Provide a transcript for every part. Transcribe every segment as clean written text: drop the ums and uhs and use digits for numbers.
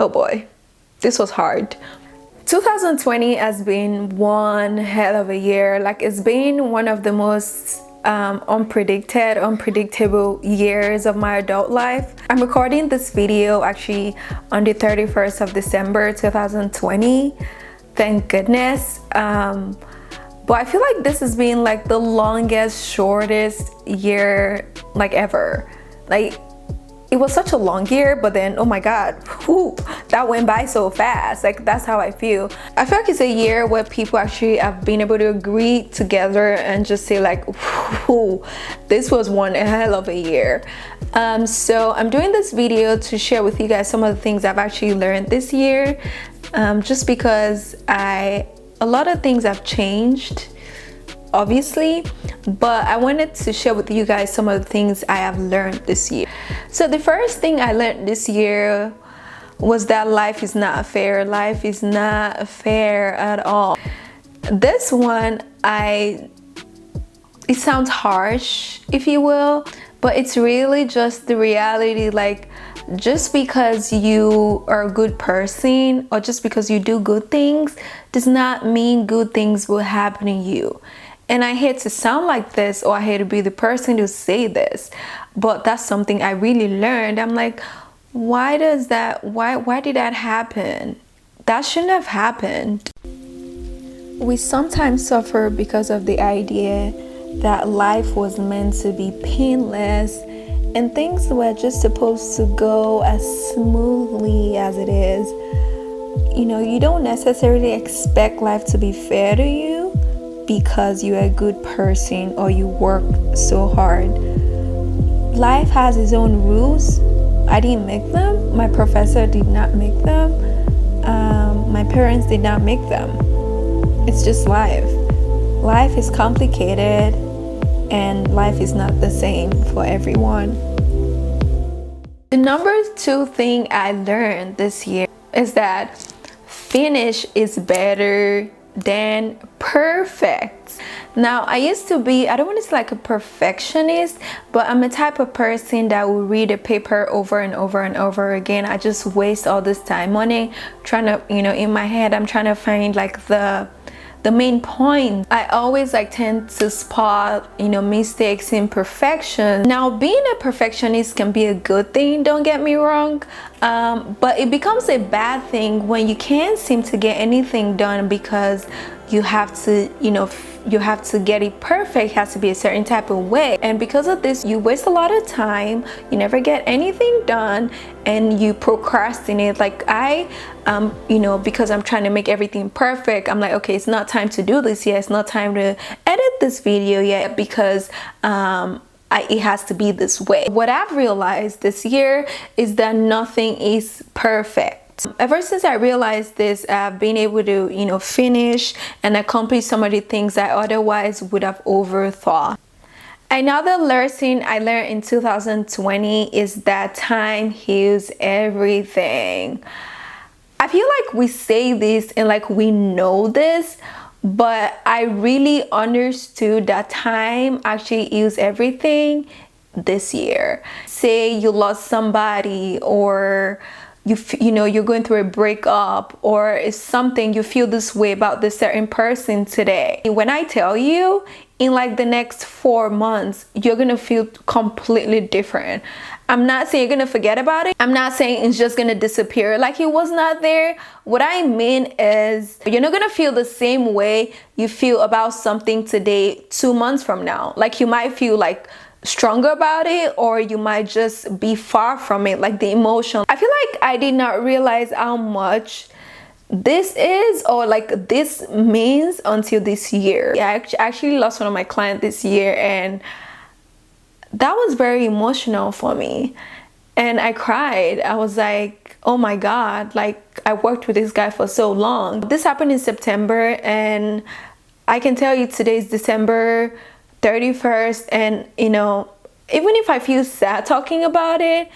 Oh boy, this was hard. 2020 has been one hell of a year. Like, it's been one of the most unpredictable years of my adult life. I'm recording this video actually on the 31st of December 2020. Thank goodness. But I feel like this has been like the longest, shortest year like ever. Like, it was such a long year, but then, oh my God, whew, that went by so fast. Like, that's how I feel. I feel like it's a year where people actually have been able to agree together and just say like, whew, this was one hell of a year. So I'm doing this video to share with you guys some of the things I've actually learned this year, just because a lot of things have changed, obviously, but I wanted to share with you guys some of the things I have learned this year. So the first thing I learned this year was that life is not fair. Life is not fair at all. This one, it sounds harsh, if you will, but it's really just the reality. Like, just because you are a good person or just because you do good things does not mean good things will happen to you. And I hate to sound like this, or I hate to be the person to say this, but that's something I really learned. I'm like, why did that happen? That shouldn't have happened. We sometimes suffer because of the idea that life was meant to be painless and things were just supposed to go as smoothly as it is. You know, you don't necessarily expect life to be fair to you because you're a good person or you work so hard. Life has its own rules. I didn't make them. My professor did not make them. My parents did not make them. It's just life. Life is complicated and life is not the same for everyone. The number 2 thing I learned this year is that finish is better than perfect. Now, I used to be, I don't want to say like a perfectionist, but I'm a type of person that will read a paper over and over and over again. I just waste all this time on it, trying to, in my head, I'm trying to find like the main point. I always like tend to spot, mistakes, imperfections. Now, being a perfectionist can be a good thing, don't get me wrong, but it becomes a bad thing when you can't seem to get anything done because you have to, you have to get it perfect. It has to be a certain type of way, and because of this you waste a lot of time, you never get anything done, and you procrastinate. Like I because I'm trying to make everything perfect, I'm like, okay, it's not time to do this yet, it's not time to edit this video yet because it has to be this way. What I've realized this year is that nothing is perfect. Ever since I realized this, I've been able to, finish and accomplish some of the things I otherwise would have overthought. Another lesson I learned in 2020 is that time heals everything. I feel like we say this and like we know this, but I really understood that time actually heals everything this year. Say you lost somebody, or you're going through a breakup, or it's something you feel this way about this certain person today. When I tell you, in like the next 4 months, you're gonna feel completely different. I'm not saying you're gonna forget about it. I'm not saying it's just gonna disappear like it was not there. What I mean is you're not gonna feel the same way you feel about something today 2 months from now. Like, you might feel like stronger about it, or you might just be far from it, like the emotion. I feel like I did not realize how much this is, or like this means, until this year. I actually lost one of my clients this year, and that was very emotional for me, and I cried. I was like, oh my God, like I worked with this guy for so long. This happened in September, and I can tell you today's December 31st, and even if I feel sad talking about it,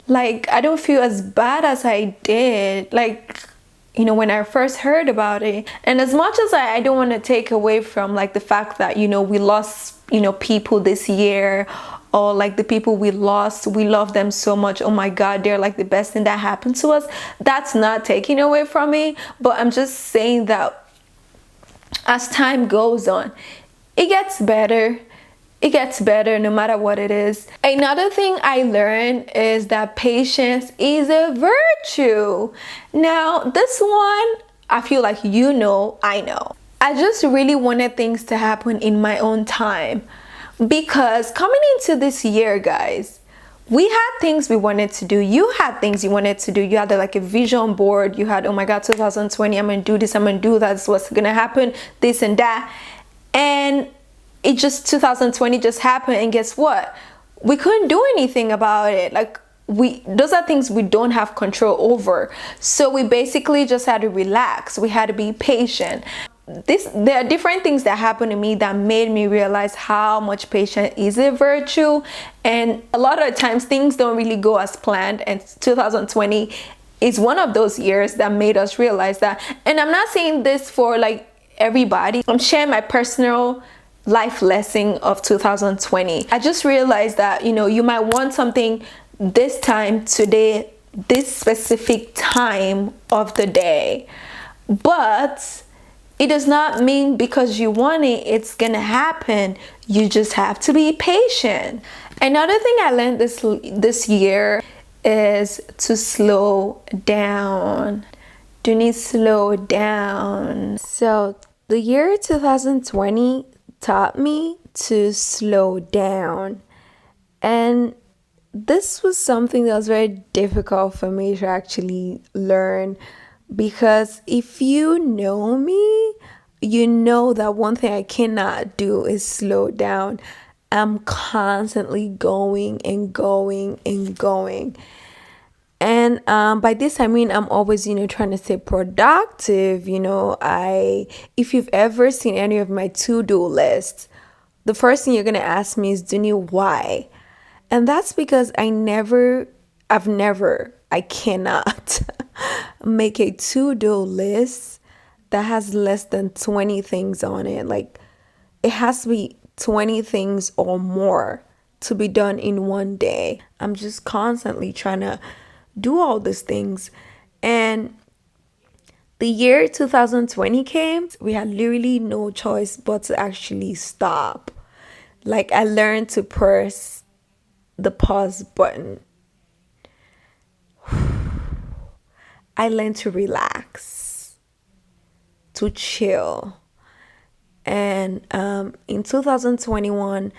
like I don't feel as bad as I did like when I first heard about it. And as much as I don't want to take away from like the fact that we lost people this year, or like the people we lost, we love them so much, oh my god, they're like the best thing that happened to us. That's not taking away from me, but I'm just saying that as time goes on, it gets better. It gets better no matter what it is. Another thing I learned is that patience is a virtue. Now, this one, I feel like I know. I just really wanted things to happen in my own time, because coming into this year, guys, we had things we wanted to do. You had things you wanted to do. You had like a vision board. You had, oh my god, 2020, I'm gonna do this, I'm gonna do that, this is what's gonna happen, this and that. And it just 2020 just happened, and guess what? We couldn't do anything about it. Like, those are things we don't have control over. So we basically just had to relax. We had to be patient. There are different things that happened to me that made me realize how much patience is a virtue. And a lot of times things don't really go as planned, and 2020 is one of those years that made us realize that. And I'm not saying this for like everybody. I'm sharing my personal life lesson of 2020. I just realized that, you might want something this time, today, this specific time of the day, but it does not mean because you want it, it's gonna happen. You just have to be patient. Another thing I learned this year is to slow down. Do need slow down. So the year 2020 taught me to slow down, and this was something that was very difficult for me to actually learn, because if you know me, you know that one thing I cannot do is slow down. I'm constantly going and going and going. And by this I mean I'm always trying to stay productive. If you've ever seen any of my to-do lists, the first thing you're gonna ask me is, Duny, why? And that's because I cannot make a to-do list that has less than 20 things on it. Like, it has to be 20 things or more to be done in one day. I'm just constantly trying to do all these things. And the year 2020 came, we had literally no choice but to actually stop. Like, I learned to press the pause button. I learned to relax, to chill. And in 2021,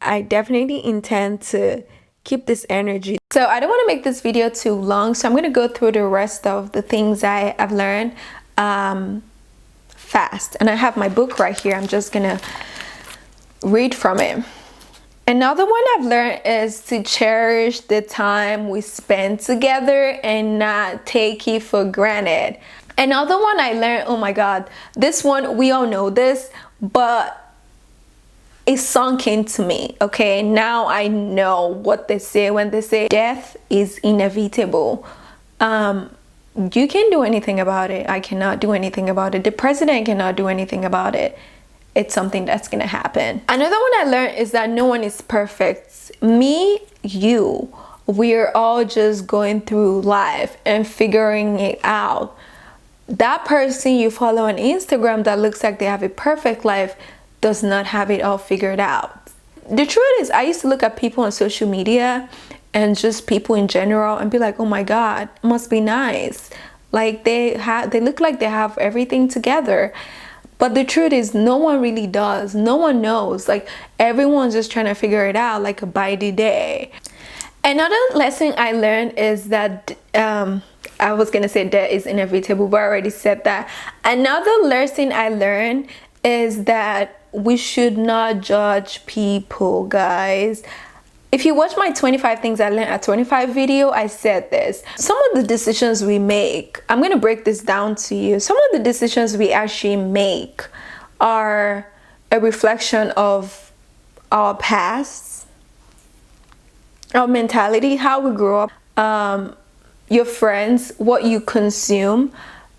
I definitely intend to keep this energy. So I don't want to make this video too long, so I'm going to go through the rest of the things I have learned fast. And I have my book right here. I'm just going to read from it. Another one I've learned is to cherish the time we spend together and not take it for granted. Another one I learned, oh my god, this one, we all know this, but it sunk into me. Okay, now I know what they say when they say death is inevitable. You can't do anything about it. I cannot do anything about it. The president cannot do anything about it. It's something that's gonna happen. Another one I learned is that no one is perfect. Me, you, we're all just going through life and figuring it out. That person you follow on Instagram that looks like they have a perfect life does not have it all figured out. The truth is, I used to look at people on social media and just people in general and be like, oh my god, must be nice. Like, they look like they have everything together. But the truth is, no one really does. No one knows. Like, everyone's just trying to figure it out, like, by the day. Another lesson I learned is that I was gonna say death is inevitable, but I already said that. Another lesson I learned is that we should not judge people, guys. If you watch my 25 things I learned at 25 video, I said this. Some of the decisions we make, I'm gonna break this down to you. Some of the decisions we actually make are a reflection of our past, our mentality, how we grew up, your friends, what you consume,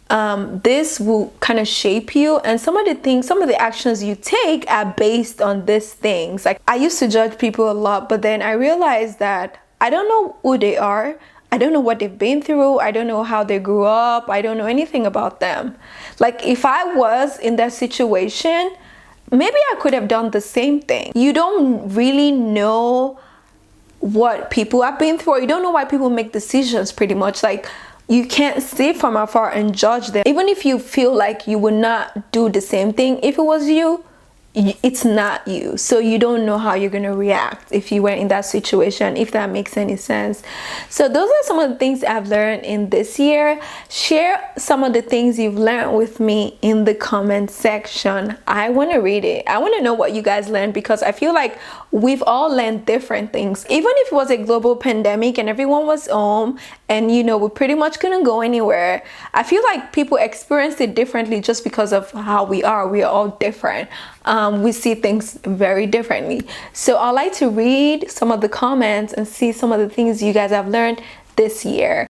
this will kind of shape you, and some of the actions you take are based on these things. Like, I used to judge people a lot, but then I realized that I don't know who they are. I don't know what they've been through. I don't know how they grew up. I don't know anything about them. Like, if I was in that situation, maybe I could have done the same thing. You don't really know what people have been through. You don't know why people make decisions, pretty much. Like, you can't sit from afar and judge them. Even if you feel like you would not do the same thing if it was you, it's not you, so you don't know how you're gonna react if you were in that situation, if that makes any sense. So those are some of the things I've learned in this year. Share some of the things you've learned with me in the comment section. I want to read it. I want to know what you guys learned, because I feel like we've all learned different things. Even if it was a global pandemic and everyone was home and we pretty much couldn't go anywhere, I feel like people experienced it differently just because of how we are all different. We see things very differently. So I like to read some of the comments and see some of the things you guys have learned this year.